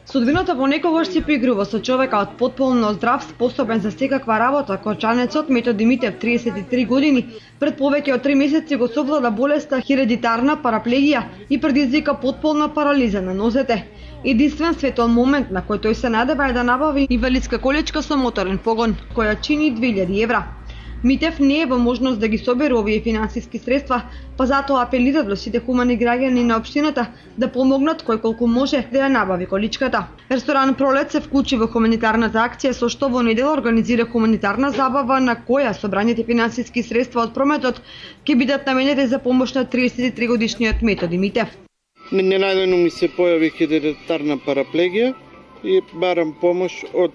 Судбината понекогаш си поигрува со човекот потполно здрав, способен за секаква работа. Кочанецот Методи Митев, 33 години, пред повеќе од 3 месеци го совлада болеста хередитарна параплегија и предизвика потполна парализа на нозете. Единствен светол момент на кој тој се надева е да набави инвалидска количка со моторен погон, која чини 2000 евра. Митев не е во можност да ги собере овие финансиски средства, па затоа апелира до сите хумани граѓани на општината да помогнат кој колку може да ја набави количката. Ресторан Пролет се вклучи во хуманитарната акција, со што во недела организира хуманитарна забава на која собраните финансиски средства од прометот ќе бидат наменети за помош на 33 годишниот Методи Митев. Ненајдено ми се појави хередитарна параплегија и барам помош од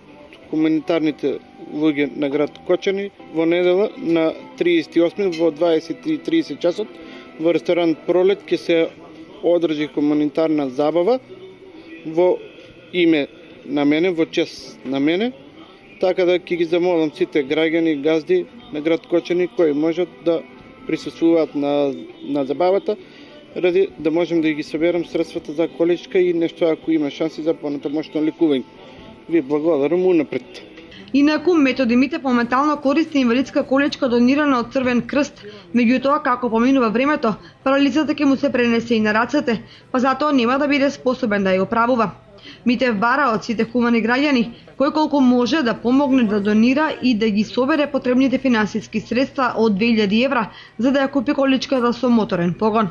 хуманитарните луѓе на град Кочани во недела на 38 во 20:30 часот во ресторан Пролет ќе се одржи хуманитарна забава во име на мене, во чест на мене, така да ќе ги замолам сите граѓани и газди на град Кочани кои можат да присуствуваат на забавата, ради да можем да ги соберам средствата за количка и нешто ако има шанси за понатамошно лекување. Ви благодарам унапред. Инаку Методи Митев моментално користи инвалидска количка донирана од Црвен крст, меѓутоа како поминува времето, парализата ќе му се пренесе и на рацете, па затоа нема да биде способен да ја оправува. Митев бара од сите хумани граѓани кој колку може да помогне да донира и да ги собере потребните финансиски средства од 2000 евра за да ја купи количката со моторен погон.